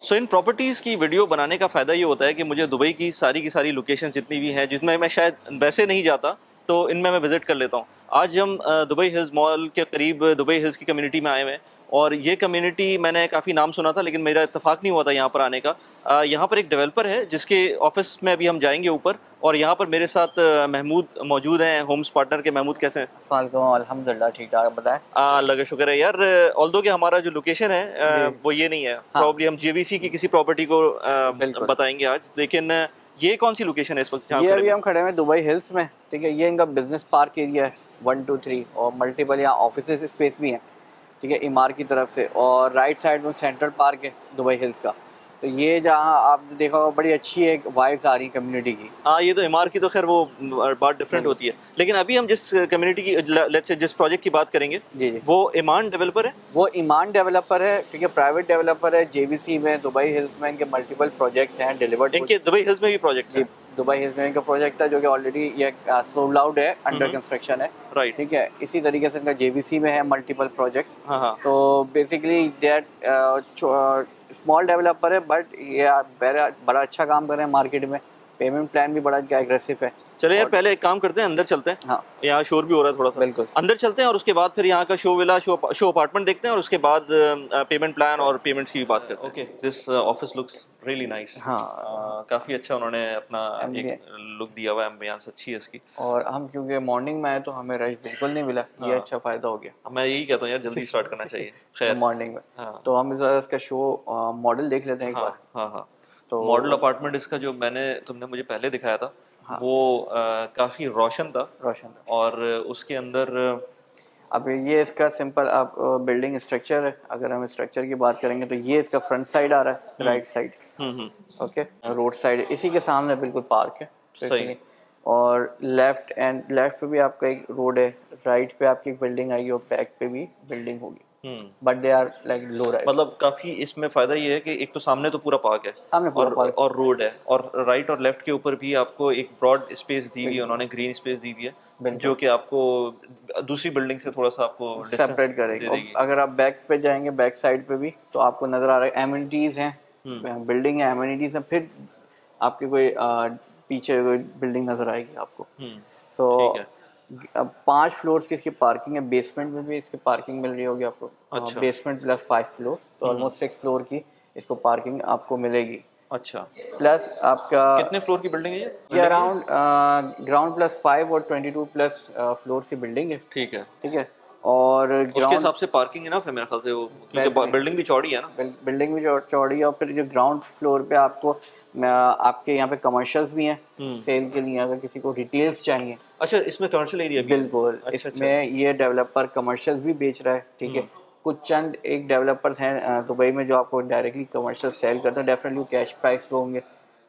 सो इन properties की video बनाने का फ़ायदा ये होता है कि मुझे दुबई की सारी लोकेशन जितनी भी हैं जिसमें मैं शायद वैसे नहीं जाता, तो इनमें मैं विज़िट कर लेता हूँ। आज हम दुबई हिल्स मॉल के करीब दुबई हिल्स की कम्युनिटी में आए हुए हैं और ये कम्युनिटी मैंने काफ़ी नाम सुना था लेकिन मेरा इत्तेफाक नहीं हुआ था यहाँ पर आने का। यहाँ पर एक डेवलपर है जिसके ऑफिस में अभी हम जाएंगे ऊपर, और यहाँ पर मेरे साथ महमूद मौजूद हैं, होम्स पार्टनर के। महमूद कैसे हैं? अल्हम्दुलिल्लाह ठीक ठाक, बताएं। अल्लाह का शुक्र है यार। ऑल्दो कि हमारा जो लोकेशन है जी वो ये नहीं है, हाँ प्रॉब्ली हम जेवीसी की किसी प्रॉपर्टी को बिल्कुल। बताएंगे आज, लेकिन ये कौन सी लोकेशन है इस वक्त जहाँ ये खड़े अभी हैं? हम खड़े हैं दुबई हिल्स में, ठीक है। ये इनका बिजनेस पार्क एरिया है 1 2 3, और मल्टीपल यहाँ ऑफिस स्पेस भी हैं, ठीक है, इमार की तरफ से। और राइट साइड में सेंट्रल पार्क है दुबई हिल्स का। तो ये जहाँ आपने देखा होगा बड़ी अच्छी एक वाइब्स आ रही कम्युनिटी की। हाँ, ये तो इमार की तो खैर वो बात डिफरेंट बिल्कुल। होती है, लेकिन अभी हम जिस कम्युनिटी की लेट्स से जिस प्रोजेक्ट की बात करेंगे जी जी, वो ईमान डेवलपर है। वो ईमान डेवलपर है, ठीक है, प्राइवेट डेवलपर है। जेवीसी में दुबई हिल्स में इनके मल्टीपल प्रोजेक्ट्स हैं डिलीवर्ड। इनके दुबई हिल्स में भी प्रोजेक्ट जी, है? दुबई हिल्स में इनका प्रोजेक्ट है जो कि ऑलरेडी ये सोल्ड आउट है, अंडर कंस्ट्रक्शन है, राइट। ठीक है। इसी तरीके से इनका जेवीसी में है मल्टीपल प्रोजेक्ट्स। हाँ हाँ। तो बेसिकली दैट स्मॉल डेवलपर है, बट ये बड़ा अच्छा काम कर रहे हैं मार्केट में। पेमेंट प्लान भी बड़ा एग्रेसिव है। चले यार, और पहले एक काम करते हैं, अंदर चलते हैं। हाँ यहाँ शोर भी हो रहा है थोड़ा सा। बिल्कुल। अंदर चलते हैं और उसके बाद फिर यहाँ का शो विला शो अपार्टमेंट देखते हैं और उसके बाद पेमेंट प्लान और पेमेंट्स की भी बात करते हैं। Okay, this office looks really nice. हाँ काफ़ी अच्छा उन्होंने अपना एक एम्बियंस। लुक दिया हुआ है, एम्बियंस अच्छी है इसकी। और हम क्योंकि मॉर्निंग में आए तो हमें रश बिल्कुल नहीं मिला, ये हाँ, अच्छा फ़ायदा हो गया। मैं यही कहता हूँ यार, जल्दी स्टार्ट करना चाहिए। खैर। मॉर्निंग में हाँ तो हम ज़रा इसका शो मॉडल देख लेते हैं एक हाँ बार। हाँ हाँ। तो मॉडल अपार्टमेंट इसका जो तुमने मुझे पहले दिखाया था हाँ वो काफ़ी रोशन था, रोशन। और उसके अंदर अब ये इसका सिंपल आप बिल्डिंग स्ट्रक्चर है। अगर हम स्ट्रक्चर की बात करेंगे तो ये इसका फ्रंट साइड आ रहा है, राइट साइड, हम्म। ओके। रोड साइड इसी के सामने बिल्कुल पार्क है सही। बेसिकली। और लेफ्ट पे भी आपका एक रोड है, राइट पे आपकी एक बिल्डिंग आएगी और बैक पे भी बिल्डिंग होगी, but they are like low rise. मतलब काफी इसमें फायदा ये है कि एक तो सामने तो पूरा पार्क है, सामने पूरा पार्क और रोड है, और राइट और लेफ्ट के ऊपर भी आपको एक ब्रॉड स्पेस दी हुई है, उन्होंने ग्रीन स्पेस दी हुई है जो कि आपको दूसरी बिल्डिंग से थोड़ा सा आपको डिस्टेंस सेपरेट करेगी। दे और देगी। अगर आप बैक पे जाएंगे, बैक साइड पे भी तो आपको नजर आ रहा है एमिनिटीज हैं, बिल्डिंग है, एमिनिटीज हैं, फिर आपके कोई पीछे कोई बिल्डिंग नजर आएगी आपको। सो ठीक है। अब 5 फ्लोर्स की इसकी पार्किंग है। बेसमेंट में भी इसकी पार्किंग मिल रही होगी आपको। अच्छा। बेसमेंट प्लस 5 फ्लोर, तो ऑलमोस्ट 6 फ्लोर की इसको पार्किंग आपको मिलेगी। अच्छा, प्लस आपका कितने फ्लोर की बिल्डिंग है ये अराउंड ग्राउंड प्लस 5 और 22 प्लस फ्लोर की बिल्डिंग है, ठीक है। ठीक है। और उसके ग्राउंड हिसाब से पार्किंग इनफ है मेरे ख्याल से, वो क्योंकि बिल्डिंग भी चौड़ी है ना। बिल्डिंग भी चौड़ी है। और फिर जो ग्राउंड फ्लोर पे आपको आपके यहाँ पे कमर्शियल्स भी हैं सेल के लिए, अगर किसी को डिटेल्स चाहिए। अच्छा, इसमें कमर्शियल एरिया भी है? बिल्कुल। अच्छा इसमें ये डेवलपर कमर्शियल्स भी बेच रहा है, ठीक है। कुछ चंद एक डेवलपर्स हैं दुबई में जो आपको डायरेक्टली कमर्शियल सेल करते हैं। डेफिनेटली कैश प्राइस पे होंगे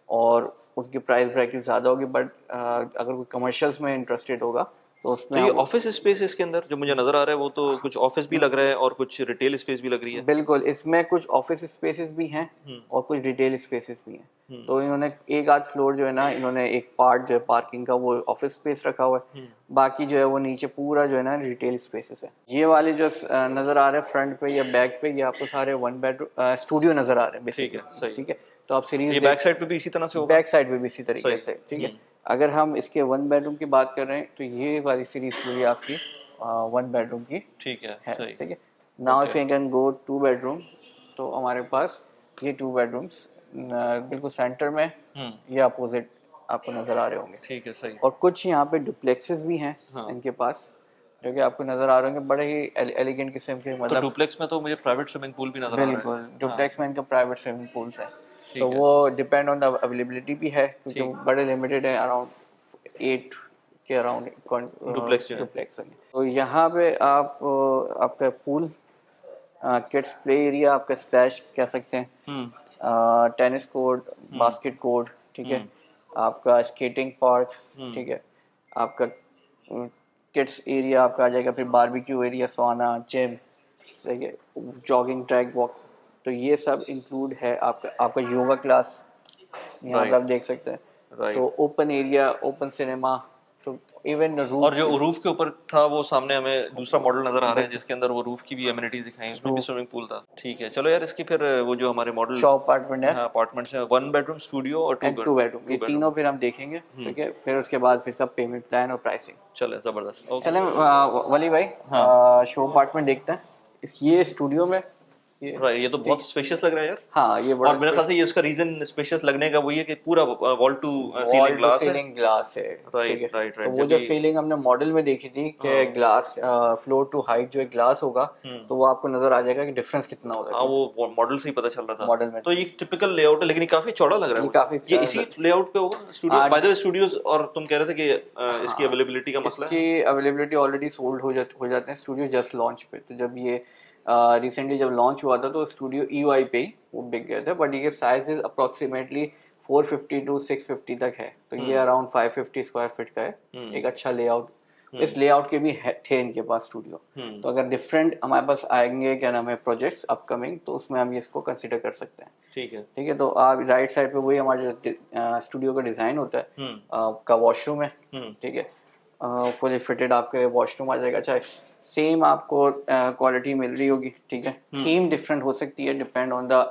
और उसकी प्राइस ब्रैकेट ज़्यादा होगी, बट अगर कोई कमर्शियल्स में इंटरेस्टेड होगा तो उसमें तो ये ऑफिस स्पेस इसके अंदर जो मुझे नजर आ रहा है वो तो कुछ ऑफिस भी लग रहा है और कुछ रिटेल स्पेस भी लग रही है। बिल्कुल, इसमें कुछ ऑफिस स्पेसेस भी हैं और कुछ रिटेल स्पेसेस भी हैं। तो इन्होंने एक आध फ्लोर जो है ना, इन्होंने एक पार्ट जो है पार्किंग का वो ऑफिस स्पेस रखा हुआ है, बाकी जो है वो नीचे पूरा जो है ना रिटेल स्पेसेस है। ये वाले जो नज़र आ रहे हैं फ्रंट पे या बैक पे, ये आपको सारे 1 बेडरूम स्टूडियो नज़र आ रहे हैं बेसिकली, सही। ठीक है। तो आप सीरीज ये बैक साइड पे भी इसी तरह से होगा? बैक साइड पे भी इसी तरीके सही। से, ठीक है। अगर हम इसके 1 बेडरूम की बात कर रहे हैं तो ये वाली सीरीज पूरी आपकी 1 बेडरूम की ठीक है। सही। ठीक है। Now if you can go 2 bedroom, तो हमारे पास ये 2 बेडरूम्स बिल्कुल सेंटर में ये अपोजिट आपको नज़र आ रहे होंगे। ठीक है। सही। और कुछ यहाँ पे डुप्लेक्सेस भी हैं इनके पास, जो कि आपको नज़र आ रहे होंगे, बड़े ही एलिगेंट किस्म के। तो मतलब डुप्लेक्स में तो मुझे प्राइवेट स्विमिंग पूल भी नजर आ रहा है। बिल्कुल, डुप्लेक्स में इनका प्राइवेट स्विमिंग पूल्स है। ठीक तो है। वो डिपेंड ऑन द अवेलेबिलिटी भी है, क्योंकि वो बड़े लिमिटेड है, अराउंड 8 के अराउंड डुप्लेक्स जो है। डुप्लेक्स है। तो यहाँ पे आप आपका पूल, किड्स प्ले एरिया, आपका स्प्लैश कह सकते हैं, टेनिस कोर्ट, बास्केट कोर्ट, ठीक है, आपका स्केटिंग पार्क, ठीक है, आपका किड्स एरिया आपका आ जाएगा, फिर बारबेक्यू एरिया, सौना, जिम, ठीक है, जॉगिंग ट्रैक, वॉक। तो ये सब इंक्लूड है। आपका योगा क्लास यहाँ पे आप देख सकते हैं। तो ओपन एरिया, ओपन सिनेमा, तो इवन रूफ, और जो रूफ के ऊपर था वो सामने हमें दूसरा मॉडल नजर आ रहा है जिसके अंदर वो रूफ की भी एमिनिटीज दिखाई, उसमें भी स्विमिंग पूल था। ठीक है, चलो यार इसकी फिर वो जो हमारे मॉडल शॉप अपार्टमेंट है, अपार्टमेंट्स है, 1 बेडरूम स्टूडियो और 2 बेडरूम, ये तीनों फिर हम देखेंगे। ठीक है, फिर उसके बाद फिर का पेमेंट प्लान और प्राइसिंग। चले जबरदस्त। चलें वली भाई, शो अपार्टमेंट देखते हैं। ये स्टूडियो में ये तो बहुत स्पेशियस लग रहा है यार। हाँ, ये बड़ा और मेरे ख्याल से ये उसका रीजन स्पेशियस लगने का वही है कि पूरा वॉल टू सीलिंग ग्लास है। Right right. तो वो जो फीलिंग हमने मॉडल में देखी थी कि ग्लास फ्लोर टू हाइट जो ग्लास होगा, तो वो आपको नजर आ जाएगा कि डिफरेंस कितना होगा। हाँ, वो मॉडल से ही पता चल रहा था मॉडल में। तो ये टिपिकल लेआउट है, लेकिन ये काफी चौड़ा लग रहा है। काफी ये इसी लेआउट पे होगा studio, by the way studios. और तुम कह रहे थे कि इसकी अवेलेबिलिटी का मसला है। इसकी अवेलेबिलिटी ऑलरेडी सोल्ड हो जाते हैं स्टूडियो जस्ट लॉन्च पे। तो जब ये रिसेंटली जब लॉन्च हुआ था तो स्टूडियो EOI पे ही वो बिक गए थे, बट ये साइज अप्रोक्सीमेटली 450 टू 650 तक है। तो ये अराउंड 550 स्क्वायर फीट का है। एक अच्छा लेआउट, इस लेआउट के भी थे इनके पास स्टूडियो। तो अगर डिफरेंट हमारे पास आएंगे क्या नाम है प्रोजेक्ट्स अपकमिंग, तो उसमें हम इसको कंसिडर कर सकते हैं। ठीक है। तो आप राइट साइड पे वही हमारे जो स्टूडियो का डिजाइन होता है का वॉशरूम है। ठीक है, फुली फिटेड आपके वॉशरूम आ जाएगा। अच्छा, सेम आपको क्वालिटी मिल रही होगी। ठीक है, थीम डिफरेंट हो सकती है depend on the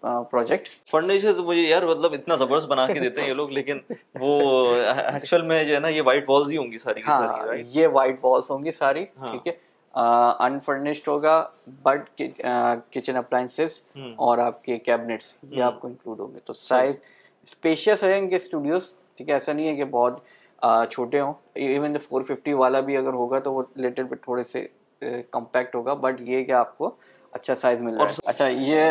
project. Furniture तो मुझे यार मतलब इतना जबरदस्त बना के देते हैं ये लोग, लेकिन वो एक्चुअल में जो है ना ये वाइट वॉल्स ही होंगी सारी की सारी, राइट? ये वाइट वॉल्स होंगी सारी। ठीक है, अनफर्निश्ड होगा, बट किचन अप्लायंसेस और आपके कैबिनेट्स ये आपको इंक्लूड होंगे। तो साइज स्पेशियस रहेंगे स्टूडियोज। ठीक है, ऐसा नहीं है कि बहुत छोटे हों। इवन 450 वाला भी अगर होगा तो वो लिटिल बिट थोड़े से कम्पैक्ट होगा, बट ये कि आपको अच्छा साइज मिल रहा है। अच्छा, ये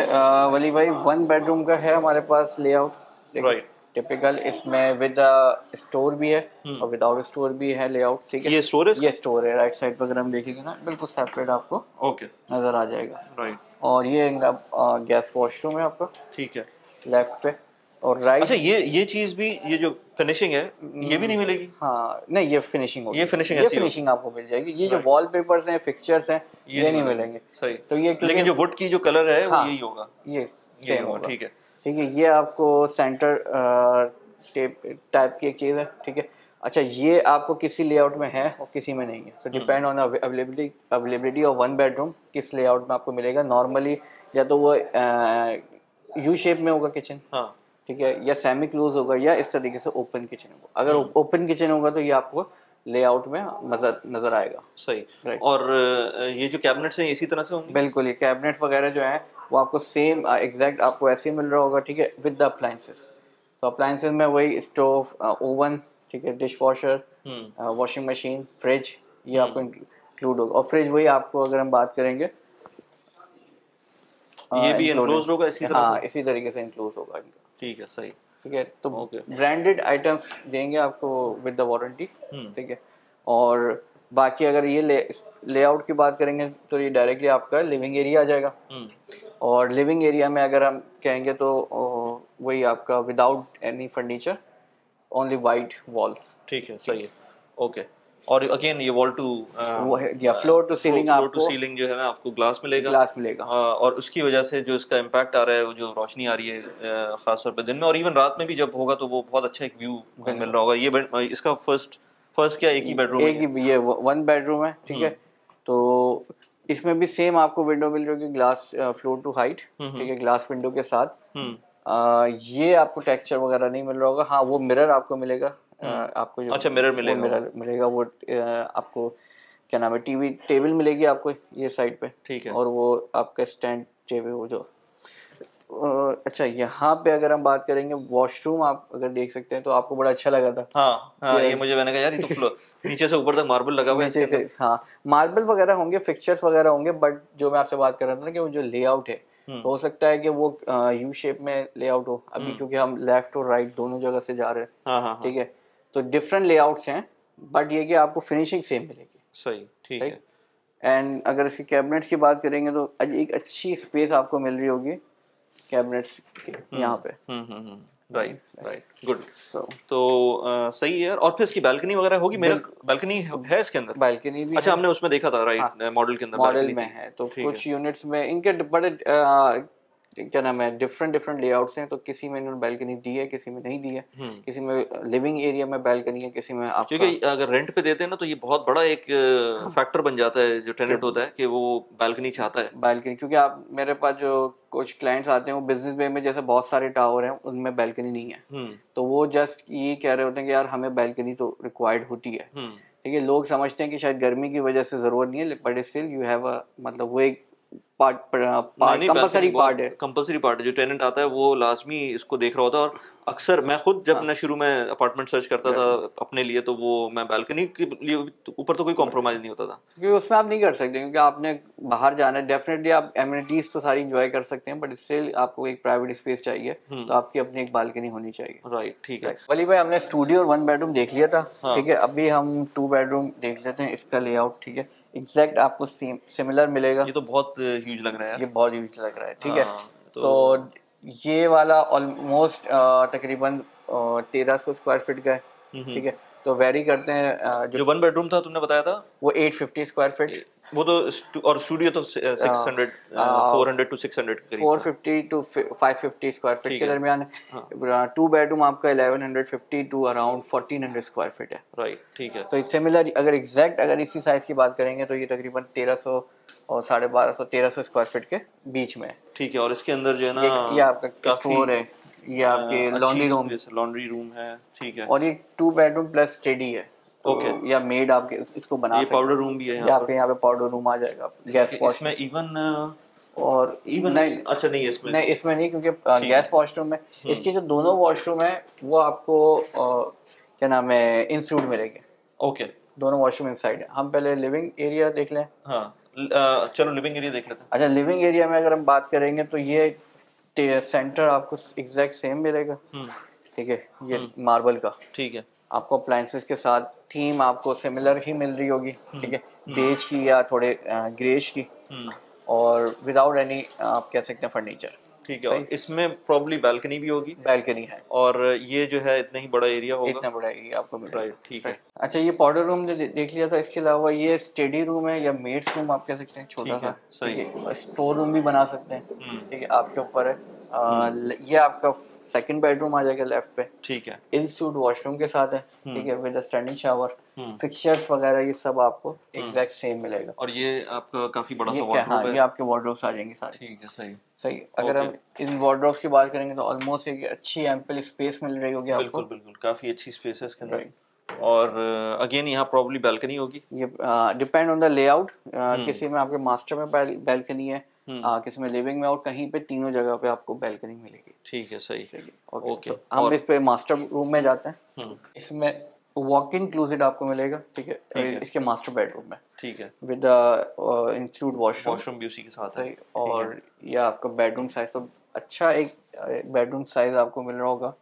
वली भाई 1 बेडरूम का है हमारे पास लेआउट। राइट, टिपिकल इसमें विद स्टोर भी है और विदाउट स्टोर भी है लेआउट। ठीक है, ये स्टोर है, ये स्टोर है। राइट साइड पर अगर हम देखेंगे ना बिल्कुल सेपरेट आपको ओके नजर आ जाएगा। राइट। और ये गैस वॉशरूम है आपका। ठीक है, लेफ्ट पे और राइट। अच्छा, ये चीज भी, ये जो फिनिशिंग है ये भी नहीं मिलेगी? हाँ नहीं, ये फिनिशिंग होगी। ये फिनिशिंग ये फिनिशिंग आपको मिल जाएगी। ये जो वॉलपेपर्स हैं, फिक्सचर्स हैं, ये नहीं मिलेंगे। सही। तो ये लेकिन जो वुड की जो कलर है वो यही होगा। ये सेम होगा। ठीक है, ठीक है, ये आपको सेंटर टाइप की एक चीज़ है। ठीक है, अच्छा, ये आपको किसी लेआउट में है और किसी में नहीं है। तो depend on availability of 1 bedroom किस लेआउट में आपको मिलेगा। नॉर्मली या तो वो यू शेप में होगा किचन, ठीक है, या सेमी क्लोज होगा, या इस तरीके से ओपन किचन होगा। अगर ओपन किचन होगा तो ये आपको लेआउट में नजर आएगा। सही, राइट। और ये जो कैबिनेट्स हैं इसी तरह से होंगे? बिल्कुल, ये कैबिनेट वगैरह जो है वो आपको सेम एग्जैक्ट आपको ऐसे ही मिल रहा होगा। ठीक है, विद द अप्लायंसेस। तो अप्लायंसेस में वही स्टोव, ओवन, ठीक है, dish washer, washing machine, fridge, ये आपको इंक्लूड होगा। और फ्रिज वही आपको अगर हम बात करेंगे ये भी एनक्लोज्ड होगा इसी तरह से? हाँ, इसी तरीके से इंक्लूड होगा इनका। ठीक है, सही। ठीक है, तो ब्रांडेड आइटम्स देंगे आपको विद द वारंटी। ठीक है, और बाकी अगर ये लेआउट की बात करेंगे तो ये डायरेक्टली आपका लिविंग एरिया आ जाएगा। और लिविंग एरिया में अगर हम कहेंगे तो वही आपका without any furniture, only white walls. ठीक है, सही है, ओके। और अगेन ये wall to floor to ceiling, आपको सीलिंग जो है ना आपको ग्लास मिलेगा। और उसकी वजह से जो इसका इम्पैक्ट आ रहा है, वो जो रोशनी आ रही है खास तौर पे दिन में और इवन रात में भी जब होगा तो वो बहुत अच्छा एक व्यू मिल रहा होगा। ये इसका फर्स्ट क्या एक ही बेडरूम है? ये 1 बेडरूम है। ठीक है, तो इसमें भी सेम आपको विंडो मिल रही होगी, ग्लास फ्लोर टू हाइट। ठीक है, ग्लास विंडो के साथ। ये आपको टेक्सचर वगैरह नहीं मिल रहा होगा। हाँ, वो मिरर आपको मिलेगा। आपको जो अच्छा, मिरर मिलेगा वो आपको क्या नाम है, टीवी टेबल मिलेगी आपको ये साइड पे। ठीक है, और वो आपका स्टैंड टेबल वो जो अच्छा, यहाँ पे अगर हम बात करेंगे वॉशरूम, आप अगर देख सकते हैं तो आपको बड़ा अच्छा लगा था। हाँ, ये मैंने कहा यार ये तो फ्लोर नीचे से ऊपर तक मार्बल लगा हुआ है। हाँ, मार्बल वगैरह होंगे, फिक्सचर्स वगैरह होंगे, बट जो मैं आपसे बात कर रहा था ना कि वो जो लेआउट है, तो हो सकता है कि वो यू शेप में लेआउट हो अभी, क्योंकि हम लेफ्ट और राइट दोनों जगह से जा रहे हैं। ठीक है, तो डिफरेंट लेआउट्स हैं, बट ये कि आपको फिनिशिंग सेम मिलेगी। सही, ठीक है। एंड अगर इसकी कैबिनेट्स की बात करेंगे तो एक अच्छी स्पेस आपको मिल रही होगी कैबिनेट्स यहाँ पे। Right, good. तो सही है। और फिर इसकी बालकनी वगैरह होगी? मेरा बालकनी है इसके अंदर? बालकनी भी अच्छा, हमने उसमें देखा था, राइट, मॉडल के अंदर मॉडल में है। तो कुछ यूनिट्स में इनके बड़े क्या नाम है, डिफरेंट डिफरेंट लेआउट्स हैं, तो किसी में इन्होंने बैल्कनी दी है, किसी में नहीं दी है, किसी में लिविंग एरिया में बैल्कनी है, किसी में आपका, क्योंकि अगर रेंट पे देते हैं ना तो ये बहुत बड़ा एक फैक्टर बन जाता है जो टेनेंट होता है कि वो बैल्कनी चाहता है। बैल्कनी, क्योंकि आप मेरे पास जो कुछ क्लाइंट्स आते हैं वो बिजनेस वे में जैसे बहुत सारे टावर हैं उनमें बैल्कनी नहीं है, तो वो जस्ट ये कह रहे होते हैं कि यार हमें बैल्कनी तो रिक्वायर्ड होती है। ठीक है, लोग समझते हैं कि शायद गर्मी की वजह से जरूरत नहीं है, but still you have a, मतलब वो एक पार्ट कंपलसरी पार्ट है, कंपलसरी पार्ट है। जो टेनेंट आता है वो लाजमी इसको देख रहा होता है। और अक्सर मैं खुद जब मैं शुरू में अपार्टमेंट सर्च करता था अपने लिए, तो वो मैं बैल्कनी के लिए ऊपर तो कोई कॉम्प्रोमाइज नहीं होता था, क्योंकि उसमें आप नहीं कर सकते, क्योंकि आपने बाहर जाना है। डेफिनेटली आप एमिनिटीज तो सारी इंजॉय कर सकते हैं, बट स्टिल आपको एक प्राइवेट स्पेस चाहिए, तो आपकी अपनी एक बालकनी होनी चाहिए। राइट, ठीक है। वली भाई, हमने स्टूडियो और 1 बेडरूम देख लिया था। ठीक है, अभी हम 2 बेडरूम देख लेते हैं, इसका लेआउट। ठीक है, एग्जैक्ट आपको सिमिलर मिलेगा। ये तो बहुत ह्यूज लग रहा है यार, ये बहुत ह्यूज लग रहा है। ठीक है, तो ये वाला ऑलमोस्ट तकरीबन 1300 स्क्वायर फीट का है। ठीक है, तो वेरी करते हैं। जो 1 बेडरूम था तुमने बताया था वो 850 स्क्वायर फीट, वो तो और स्टूडियो तो 600 400 to 600 के करीब 450 to 550 स्क्वायर फीट के दरमियान है। 2 बेडरूम आपका 1150 टू अराउंड 1400 स्क्वायर फीट है। राइट, ठीक है। तो सिमिलर अगर एग्जैक्ट अगर इसी साइज की बात करेंगे तो ये तकरीबन 1300 और 1250 1300 स्क्वायर फीट के बीच में है। ठीक है, और इसके अंदर जो है ना ये आपका स्टोर है, ये आपके लॉन्ड्री रूम है। ठीक है, और ये 2 बेडरूम प्लस स्टडी है। ओके, या मेड आप इसको बना सकते हैं। पाउडर रूम भी है यहाँ पे, यहाँ पे पाउडर रूम आ जाएगा, गैस वॉश इसमें इवन और नहीं, अच्छा नहीं इसमें नहीं, क्योंकि गैस वॉशरूम में इसके जो दोनों वॉशरूम है वो आपको क्या नाम है, इंक्लूड मिलेंगे। ओके, दोनों वॉशरूम इनसाइड है। हम पहले लिविंग एरिया देख लें। हाँ, चलो लिविंग एरिया देख लेते हैं। अच्छा, लिविंग एरिया में अगर हम बात करेंगे तो ये सेंटर आपको एग्जैक्ट सेम मिलेगा। ठीक है, ये मार्बल का। ठीक है, आपको अप्लायंसेस के साथ थीम आपको सिमिलर ही मिल रही होगी। ठीक है, बेज की या थोड़े ग्रेश की, और विदाउट एनी आप कह सकते हैं फर्नीचर। ठीक है, और इसमें प्रॉब्ली बैल्कनी भी होगी। बैल्कनी है, और ये जो है इतना ही बड़ा एरिया होगा, इतना बड़ा एरिया आपको मिलेगा। राइट, ठीक है। अच्छा, ये पाउडर रूम जो देख लिया था, इसके अलावा ये स्टडी रूम है या मेड्स रूम आप कह सकते हैं, छोटा सा। सही है, स्टोर रूम भी बना सकते हैं। ठीक है, आपके ऊपर है। ये आपका सेकंड बेडरूम आ जाएगा लेफ्ट पे। ठीक है, इंस्यूट वॉशरूम के साथ है। ठीक है, विद स्टैंडिंग शावर, फिक्सचर्स वगैरह ये सब आपको एग्जैक्ट सेम मिलेगा। और ये आपका काफी बड़ा सा हाँ, वार्डरोब है। ये आपके वार्डरोब्स आ जाएंगे सारे। ठीक है, सही सही। अगर हम इन वार्डरोब्स की बात करेंगे तो ऑलमोस्ट एक अच्छी एम्पल स्पेस मिल रही होगी आपको। बिल्कुल बिल्कुल, काफी अच्छी स्पेस है इसके अंदर। और अगेन यहाँ प्रॉब्ली बैल्कनी होगी। ये डिपेंड ऑन द लेआउट। किसी में आपके मास्टर में बैल्कनी है, किसी में लिविंग में, और कहीं पे तीनों जगह पे आपको बैल्कनी मिलेगी। ठीक है, सही। ओके, तो हम इस पे मास्टर रूम में जाते हैं। इसमें वॉक इन क्लोजेट आपको मिलेगा। ठीक है, इसके मास्टर बेडरूम में। ठीक है, विद इंक्लूड वॉशरूम भी उसी के साथ है। और ये आपका बेडरूम साइज तो अच्छा एक बेडरूम साइज आपको मिल रहा होगा।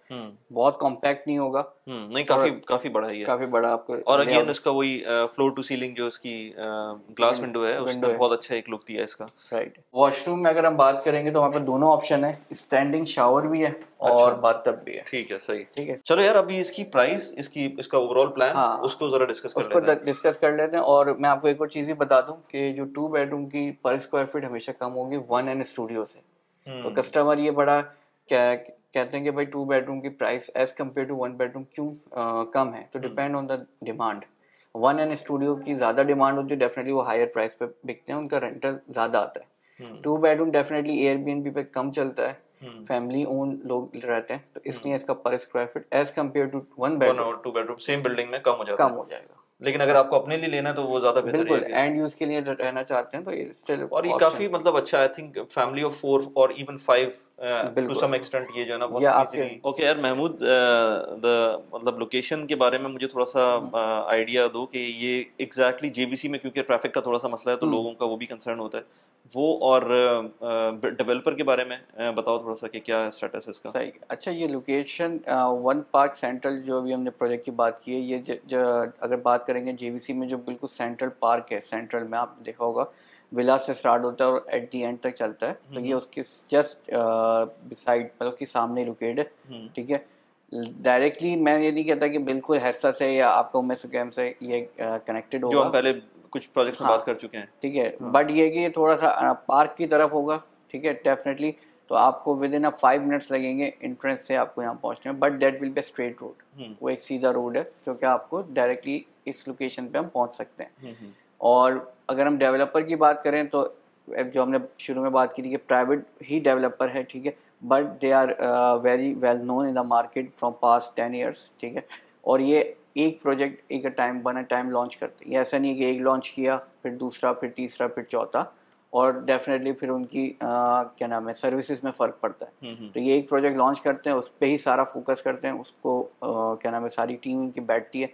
बहुत कॉम्पैक्ट नहीं होगा। नहीं, काफी बड़ा है ये, काफी बड़ा आपको। और अगेन इसका वही फ्लोर टू सीलिंग जो इसकी ग्लास विंडो है, उसने बहुत अच्छा एक लुक दिया इसका। राइट। वॉशरूम में अगर हम बात करेंगे तो वहाँ पे दोनों ऑप्शन है, स्टैंडिंग शावर भी है और बाथटब भी है। ठीक है, सही। ठीक है, चलो यार, अभी इसकी प्राइस, इसका ओवरऑल प्लान, उसको जरा डिस्कस कर लेते हैं। और मैं आपको एक और चीज भी बता दूं कि जो 2 बेडरूम की पर स्क्वायर फीट हमेशा कम होगी 1 एंड स्टूडियो से। तो कस्टमर ये बड़ा कहते हैं कि भाई 2 बेडरूम की price as compare to 1 bedroom क्यों कम है, तो depend on the demand. 1 and studio की ज्यादा डिमांड होती है, डेफिनेटली वो हायर प्राइस पे बिकते हैं, उनका रेंटल ज्यादा आता है। 2 बेडरूम डेफिनेटली एयरबीएनबी पे कम चलता है, फैमिली ओन लोग रहते हैं, तो इसलिए इसका पर square feet as compare to 1 bedroom और 2 बेडरूम सेम बिल्डिंग में कम हो जाएगा। लेकिन अगर आपको अपने लिए लेना है तो वो ज्यादा बेहतर है। बिल्कुल, एंड यूज के लिए रहना चाहते हैं तो ये स्टिल, और ये काफी मतलब अच्छा, आई थिंक फैमिली ऑफ 4 और इवन 5 टू सम एक्सटेंट ये जो है ना बहुत इजीली। ओके यार महमूद, मतलब लोकेशन के बारे में मुझे थोड़ा सा आइडिया दो कि ये एग्जैक्टली जेबीसी में, क्योंकि ट्रैफिक का थोड़ा सा मसला है तो लोगों का वो भी कंसर्न होता है वो, और डेवलपर के बारे में बताओ थोड़ा सा कि क्या स्टेटस है इसका। सही। अच्छा, ये लोकेशन 1 पार्क सेंट्रल जो अभी हमने प्रोजेक्ट की बात की है, ये अगर बात करेंगे जेवीसी में जो बिल्कुल सेंट्रल पार्क है, सेंट्रल में आप देखा होगा विला से स्टार्ट होता है और एट दी एंड तक चलता है, तो ये उसके जस्ट बिसाइड, मतलब कि सामने लोकेटेड है। ठीक है, डायरेक्टली मैं ये नहीं कहता कि बिल्कुल हैसा से या आपका उम्मे सुकैम से ये कनेक्टेड होगा, जो हम पहले कुछ प्रोजेक्ट में बात कर चुके हैं। ठीक है, बट ये कि थोड़ा सा पार्क की तरफ होगा। ठीक है, डेफिनेटली। तो आपको विद इन 5 मिनट्स लगेंगे एंट्रेंस से आपको यहाँ पहुँचने में, but that will be straight road, वो एक सीधा रोड है जो कि आपको डायरेक्टली इस लोकेशन पे हम पहुँच सकते हैं। और अगर हम डेवलपर की बात करें तो जो हमने शुरू में बात की थी कि प्राइवेट ही डेवलपर है, ठीक है, but they are very well known in the market from past 10 years, ठीक है। और ये एक प्रोजेक्ट एक टाइम लॉन्च करते हैं, ऐसा नहीं है कि एक लॉन्च किया फिर दूसरा फिर तीसरा फिर चौथा, और डेफिनेटली फिर उनकी क्या नाम है सर्विसेज में फ़र्क पड़ता है। तो ये एक प्रोजेक्ट लॉन्च करते हैं, उस पर ही सारा फोकस करते हैं, उसको क्या नाम है सारी टीम उनकी बैठती है,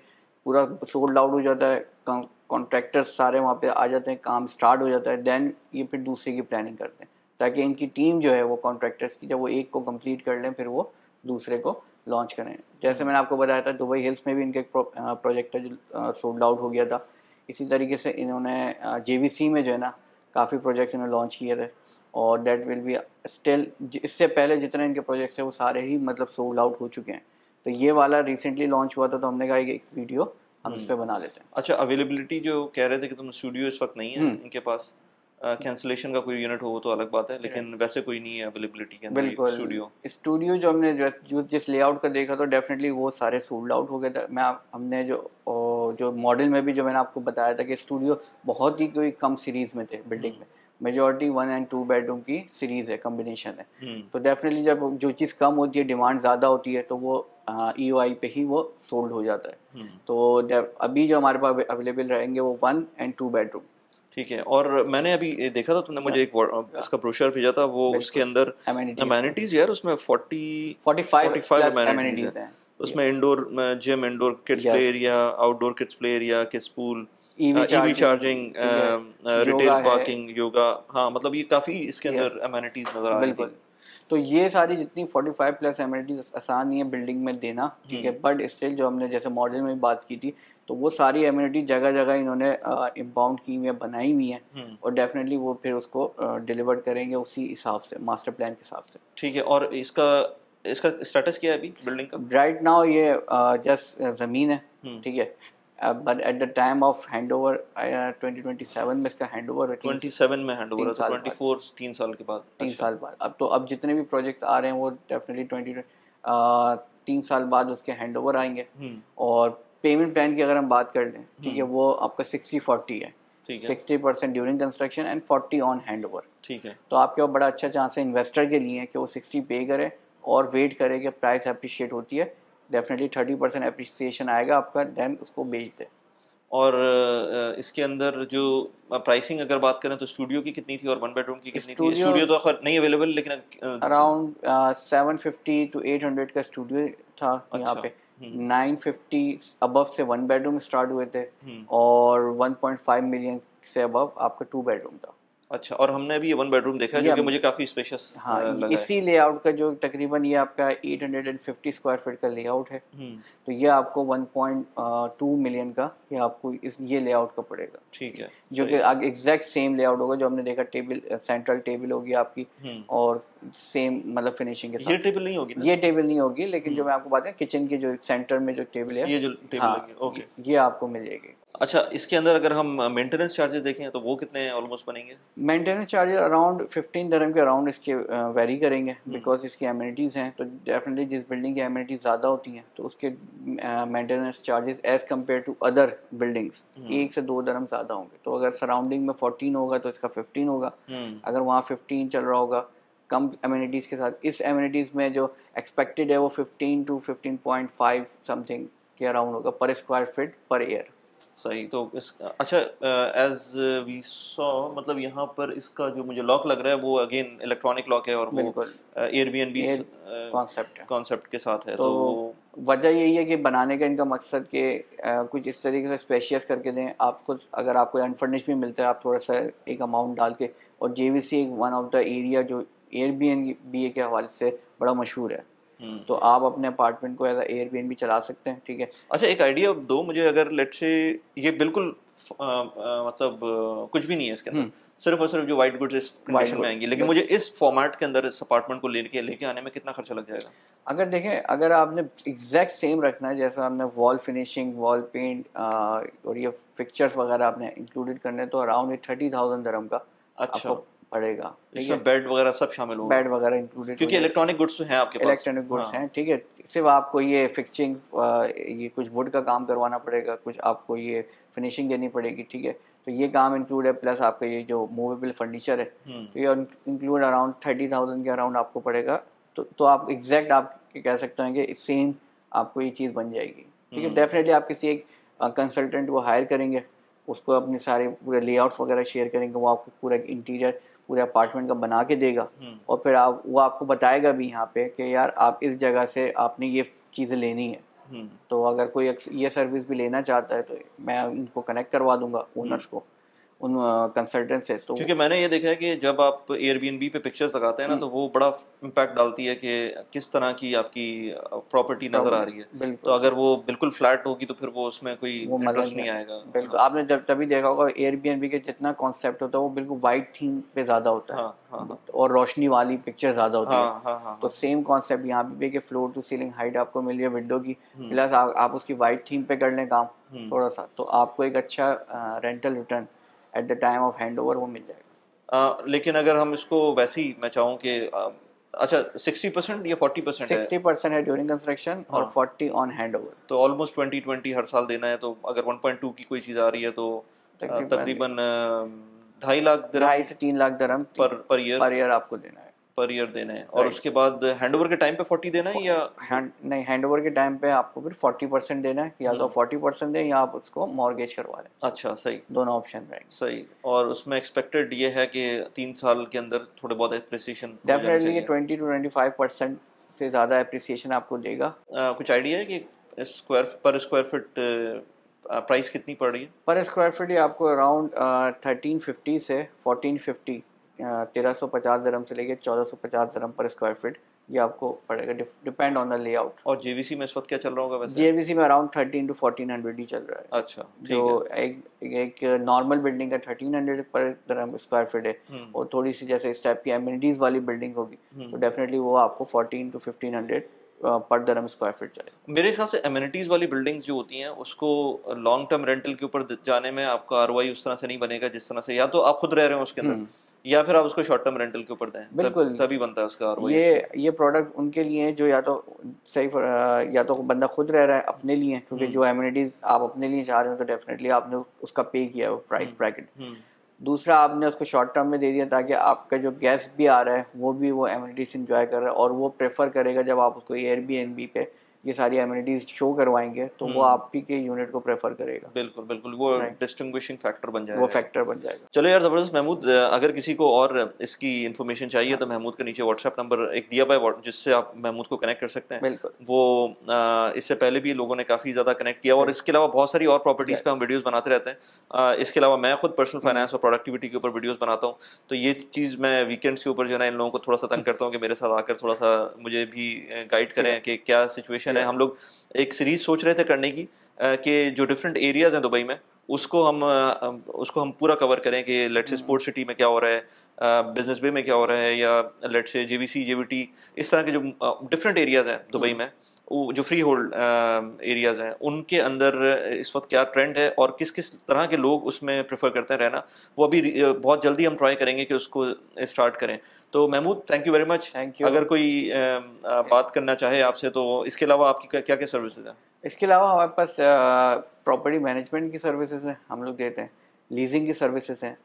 पूरा सोल्ड आउट हो जाता है, कॉन्ट्रैक्टर्स सारे वहाँ पे आ जाते हैं, काम स्टार्ट हो जाता है, देन ये फिर दूसरे की प्लानिंग करते हैं ताकि इनकी टीम जो है वो कॉन्ट्रैक्टर्स की जब वो एक को कंप्लीट कर लें फिर वो दूसरे को लॉन्च करें। जैसे मैंने आपको बताया था दुबई हिल्स में भी इनका एक प्रोजेक्ट है जो सोल्ड आउट हो गया था। इसी तरीके से इन्होंने JVC में जो है ना काफ़ी प्रोजेक्ट्स इन्होंने लॉन्च किए थे, और दैट विल बी स्टिल, इससे पहले जितने इनके प्रोजेक्ट्स हैं वो सारे ही मतलब सोल्ड आउट हो चुके हैं। तो ये वाला रिसेंटली लॉन्च हुआ था, तो हमने कहा एक वीडियो हम इस पे बना लेते हैं। अच्छा, अवेलेबिलिटी जो कह रहे थे कि तुम स्टूडियो इस वक्त नहीं है इनके पास, कैंसिलेशन का कोई यूनिट हो तो अलग बात है, लेकिन वैसे कोई नहीं है अवेलेबिलिटी के अंदर बिल्कुल, स्टूडियो जो हमने जिस लेआउट का देखा तो डेफिनेटली वो सारे सोल्ड आउट हो गए थे। हमने जो मॉडल में भी जो मैंने आपको बताया था कि स्टूडियो बहुत ही कोई कम सीरीज़ में थे बिल्डिंग में, मेजॉरिटी 1 और 2 बेडरूम की सीरीज़ है, कम्बिनेशन है। तो डेफिनेटली जब जो चीज़ कम होती है डिमांड ज़्यादा होती है तो वो EOI पे ही वो सोल्ड हो जाता है। तो अभी जो हमारे पास अवेलेबल रहेंगे वो 1 और 2 बेडरूम। ठीक है। और मैंने अभी देखा था, तुमने मुझे एक इसका ब्रोशर भेजा था, वो उसके अंदर अमेनिटीज यार उसमें 45 अमेनिटीज हैं। उसमें indoor gym, indoor kids play area, outdoor kids play area, kids pool, EV charging, retail parking, yoga, हाँ मतलब ये काफ़ी इसके अंदर अमेनिटीज नज़र आ रही थी। तो ये सारी जितनी 45+ एमिनिटीज आसान नहीं है बिल्डिंग में देना, ठीक है, बट स्टिल जो हमने जैसे मॉडल में बात की थी तो वो सारी एमिनिटी जगह जगह इन्होंने इम्पाउंड की हुई है, बनाई हुई हैं, और डेफिनेटली वो फिर उसको डिलीवर करेंगे उसी हिसाब से, मास्टर प्लान के हिसाब से। ठीक है। और इसका स्टेटस क्या है अभी बिल्डिंग का? राइट नाउ ये जस्ट ज़मीन है, ठीक है, but at the time of handover 2027 में इसका हैंडओवर, 27 में हैंडओवर है, तो 24 3 साल के बाद। 3 साल बाद। अब जितने भी प्रोजेक्ट आ रहे हैं वो डेफिनेटली 3 साल बाद उसके हैंडओवर आएंगे। और पेमेंट प्लान की अगर हम बात कर लें, ठीक है, वो आपका 60-40 है, 60% during construction and 40 on handover. ठीक है। तो आपके पास बड़ा अच्छा चांस है इन्वेस्टर के लिए कि वो 60 पे करे और वेट करे कि प्राइस अप्रिशिएट होती है, डेफिनेटली 30% अप्रिसिएशन आएगा आपका, देन उसको बेच दे। और इसके अंदर जो प्राइसिंग अगर बात करें तो स्टूडियो की कितनी थी और 1 बेडरूम की कितनी थी? स्टूडियो तो खैर नहीं अवेलेबल, लेकिन अराउंड 750 to 800 का स्टूडियो था यहाँ पे। 950 अबव से 1 बेडरूम स्टार्ट हुए थे, और 1.5 मिलियन से अबव आपका 2 बेडरूम था। अच्छा, और हमने अभी ये 1 बेडरूम देखा है जो कि मुझे काफ़ी स्पेशियस लगा। इसी लेआउट का जो तकरीबन ये आपका 850 स्क्वायर फीट का लेआउट है, तो ये आपको 1.2 मिलियन का ये आपको ये लेआउट का पड़ेगा। ठीक है, जो कि एग्जैक्ट सेम लेआउट होगा जो हमने देखा, टेबल सेंट्रल टेबल होगी आपकी, और सेम मतलब फिनिशिंग के साथ। ये टेबल नहीं होगी ना? ये टेबल नहीं होगी, लेकिन जो मैं आपको बात है किचन के जो सेंटर में जो टेबल है, ये जो टेबल लगी, ओके, ये आपको मिल जाएगी। अच्छा, इसके अंदर अगर हम मेंटेनेंस चार्जेस देखें तो वो कितने ऑलमोस्ट बनेंगे? मेंटेनेंस चार्जेस अराउंड 15 दिरहम के अराउंड इसके वेरी करेंगे, बिकॉज इसकी एमिनिटीज़ हैं, तो डेफिनेटली जिस बिल्डिंग की एमिनिटीज़ ज़्यादा होती हैं तो उसके maintenance charges as compare to other buildings 1 से 2 दिरहम ज़्यादा होंगे। तो अगर सराउंडिंग में 14 होगा तो इसका 15 होगा, अगर वहाँ 15 चल रहा होगा कम एमिनिटीज़ के साथ, इस एमिनिटीज़ में जो एक्सपेक्टेड है वो 15 to 15.5 समथिंग के अराउंड होगा पर स्क्वायर फीट पर ईयर। सही। तो इस अच्छा, एज वी सॉ, मतलब यहाँ पर इसका जो मुझे लॉक लग रहा है वो अगेन इलेक्ट्रॉनिक लॉक है, और वो एयरबीएनबी कॉन्सेप्ट के साथ है। तो वजह यही है कि बनाने का इनका मकसद कि कुछ इस तरीके से स्पेशियस करके दें आपको। अगर आपको अनफर्निश भी मिलता है आप थोड़ा सा एक अमाउंट डाल के, और JVC एक वन ऑफ द एरिया जो एयरबीएनबी के हवाले से बड़ा मशहूर है, तो आप अपने अपार्टमेंट को एज एयरबीएनबी चला सकते हैं। ठीक है। अच्छा, एक आइडिया दो मुझे, अगर लेट से ये बिल्कुल मतलब कुछ भी नहीं है इसके अंदर, सिर्फ और सिर्फ जो वाइट गुड्स इस कंडीशन में आएंगी, लेकिन मुझे इस फॉर्मेट के अंदर इस अपार्टमेंट को लेके आने में कितना खर्चा लग जाएगा? अगर देखें, अगर आपने एग्जैक्ट सेम रखना है, जैसा आपने वॉल फिनिशिंग, वॉल पेंट और ये फिक्चर्स वगैरह आपने इंक्लूडेड करने, तो अराउंड 30,000 दिरहम का आपको पड़ेगा। इसमें बेड वगैरह सब शामिल होगा, बेड वगैरह इंक्लूडेड, क्योंकि इलेक्ट्रॉनिक गुड्स तो हैं आपके पास। इलेक्ट्रॉनिक गुड्स हैं, ठीक है। सिर्फ आपको ये फिक्सिंग, ये कुछ वुड का काम करवाना पड़ेगा, कुछ आपको ये फिनिशिंग देनी पड़ेगी, ठीक है। तो ये काम इंक्लूड है, प्लस आपका ये जो मूवेबल फर्नीचर है तो ये इंक्लूड अराउंड 30,000 के अराउंड आपको पड़ेगा। तो आप एग्जैक्ट आप कह सकते हैं कि सेम आपको ये चीज़ बन जाएगी, ठीक है। डेफिनेटली आप किसी एक कंसल्टेंट को हायर करेंगे, उसको अपने सारे पूरे लेआउट्स वगैरह शेयर करेंगे, वो आपको पूरा इंटीरियर पूरे अपार्टमेंट का बना के देगा और फिर वो आपको बताएगा भी यहाँ पे कि यार आप इस जगह से आपने ये चीज़ें लेनी है। तो अगर कोई ये सर्विस भी लेना चाहता है तो मैं इनको कनेक्ट करवा दूंगा ओनर्स को, उन कंसल्टेंट से। तो क्योंकि मैंने ये देखा है कि जब आप एयरबीएनबी पे पिक्चर्स लगाते हैं ना तो वो बड़ा इम्पैक्ट डालती है कि किस तरह की आपकी प्रॉपर्टी नज़र आ रही है। तो अगर वो बिल्कुल फ्लैट होगी तो फिर वो उसमें कोई इंटरेस्ट नहीं आएगा। बिल्कुल, आपने जब तभी देखा होगा एयरबीएनबी के जितना कॉन्सेप्ट होता है वो बिल्कुल वाइट थीम पे ज़्यादा होता है। हाँ, और रोशनी वाली पिक्चर ज़्यादा होती है। तो सेम कॉन्सेप्ट यहाँ पे कि फ्लोर टू सीलिंग हाइट आपको मिल रही है विंडो की, प्लस आप उसकी वाइट थीम पे कर लें काम थोड़ा सा, तो आपको एक अच्छा rental return at the time of hand over वो मिल जाएगा। लेकिन अगर हम इसको वैसे ही मैं चाहूँ कि अच्छा 60% या 40% है? 60% है ड्यूरिंग कंस्ट्रक्शन और 40 ऑन हैंड ओवर। तो ऑलमोस्ट 20-20 हर साल देना है। तो अगर 1.2 की कोई चीज़ आ रही है तो तकरीबन 2.5 लाख दिरहम, 2.5 से 3 लाख दिरहम पर ईयर आपको देना है, पर ईयर देना है। और उसके बाद हैंडओवर के टाइम पे 40 देना है या नहीं, हैंडओवर के टाइम पे आपको फिर 40% देना है, या तो 40% दें या आप उसको मॉर्गेज करवा लें। अच्छा, सही, दोनों ऑप्शन रहेंगे। सही। और उसमें एक्सपेक्टेड ये है कि 3 साल के अंदर थोड़े बहुत एप्रिसिएशन डेफिनेटली ये 20 to 25% से ज़्यादा एप्रिसिएशन आपको देगा। कुछ आइडिया है कि पर स्क्वायर फीट प्राइस कितनी पड़ रही है? पर स्क्वायर फीट ये आपको अराउंड 1350 से 1450, 1350 दिरहम से लेके 1450 दिरहम पर स्क्वायर फीट ये आपको पड़ेगा, डिपेंड ऑन द लेआउट। और जेवीसी में इस वक्त क्या चल रहा होगा वैसे? जेवीसी में अराउंड 13 to 1400 ही चल रहा है। अच्छा, जो एक नॉर्मल बिल्डिंग का 1300 पर दिरहम स्क्वायर फीट है, और थोड़ी सी जैसे इस टाइप की एमिनिटीज वाली बिल्डिंग होगी तो डेफिनेटली वो आपको 14 to 1500 पर दिरहम स्क्वायर फीट चलेगा। मेरे ख्याल से एमिनिटीज वाली बिल्डिंग्स जो होती हैं उसको लॉन्ग टर्म रेंटल के ऊपर जाने में आपका आरओआई उस तरह से नहीं बनेगा जिस तरह से या तो आप खुद रह रहे हो उसके अंदर या फिर आप उसको शॉर्ट टर्म रेंटल के ऊपर दें। बिल्कुल, तभी बनता है उसका आरओआई। ये प्रोडक्ट उनके लिए है जो या तो सही या तो बंदा खुद रह रहा है अपने लिए, क्योंकि जो एमिनिटीज आप अपने लिए चाह रहे हो तो डेफिनेटली आपने उसका पे किया है वो प्राइस ब्रैकेट। दूसरा, आपने उसको शॉर्ट टर्म में दे दिया ताकि आपका जो गेस्ट भी आ रहा है वो भी वो एमिनिटीज इंजॉय कर रहा है, और वो प्रेफर करेगा जब आप उसको एयरबीएनबी पे ये सारी एमिनिटीज शो करवाएंगे तो वो आप ही के यूनिट को प्रेफर करेगा। बिल्कुल बिल्कुल, वो डिस्टिंग्विशिंग फैक्टर बन जाएगा, वो फैक्टर बन जाएगा। चलो यार ज़बरदस्त। महमूद, अगर किसी को और इसकी इन्फॉर्मेशन चाहिए तो महमूद के नीचे व्हाट्सएप नंबर एक दिया हुआ है जिससे आप महमूद को कनेक्ट कर सकते हैं। बिल्कुल, वो इससे पहले भी लोगों ने काफ़ी ज़्यादा कनेक्ट किया, और इसके अलावा बहुत सारी और प्रॉपर्टीज़ पे हम वीडियोज़ बनाते रहते हैं। इसके अलावा मैं खुद पर्सनल फाइनेंस और प्रोडक्टिविटी के ऊपर वीडियोज़ बनाता हूँ, तो ये चीज़ मैं वीकेंड्स के ऊपर जो है ना इन लोगों को थोड़ा सा तंग करता हूँ कि मेरे साथ आकर थोड़ा सा मुझे भी गाइड करें कि क्या सिचुएशन है। हम लोग एक सीरीज सोच रहे थे करने की कि जो डिफरेंट एरियाज हैं दुबई में उसको हम पूरा कवर करें कि लेट्स से स्पोर्ट्स सिटी में क्या हो रहा है, बिजनेस वे में क्या हो रहा है, या लेट्स से जेवीसी जेवीटी, इस तरह के जो डिफरेंट एरियाज हैं दुबई में, वो जो फ्री होल्ड एरियाज़ हैं उनके अंदर इस वक्त क्या ट्रेंड है और किस किस तरह के लोग उसमें प्रेफर करते हैं रहना, वो अभी बहुत जल्दी हम ट्राई करेंगे कि उसको स्टार्ट करें। तो Mahmood, thank you very much. अगर कोई बात करना चाहे आपसे तो इसके अलावा आपकी क्या क्या सर्विसेज हैं? इसके अलावा हमारे पास प्रॉपर्टी मैनेजमेंट की सर्विसेज हैं, हम लोग देते हैं, लीजिंग की सर्विसेज हैं,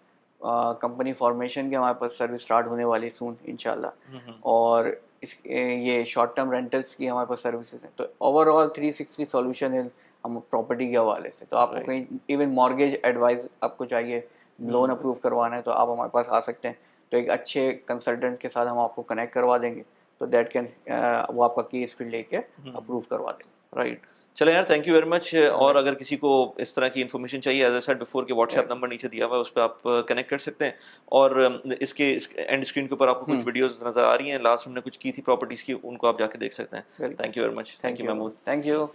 कंपनी फॉर्मेशन की हमारे पास सर्विस स्टार्ट होने वाली सून इंशाल्लाह, और ये शॉर्ट टर्म रेंटल्स की हमारे पास सर्विसेज हैं। तो ओवरऑल 360 सॉल्यूशन है हम प्रॉपर्टी के हवाले से। तो आपको कहीं इवन मॉर्गेज एडवाइस आपको चाहिए, लोन अप्रूव करवाना है तो आप हमारे पास आ सकते हैं। तो एक अच्छे कंसल्टेंट के साथ हम आपको कनेक्ट करवा देंगे, तो दैट कैन वो आपका केस फिर लेके अप्रूव करवा देंगे। राइट, चलो यार, थैंक यू वेरी मच। और अगर किसी को इस तरह की इन्फॉर्मेशन चाहिए, एज आई सेड बिफोर, के व्हाट्सएप नंबर नीचे दिया हुआ है, उस पर आप कनेक्ट कर सकते हैं। और इसके एंड स्क्रीन के ऊपर आपको कुछ वीडियोस नजर आ रही हैं, लास्ट हमने कुछ की थी प्रॉपर्टीज की, उनको आप जाके देख सकते हैं। Thank you very much. Thank you Mahmood. Thank you.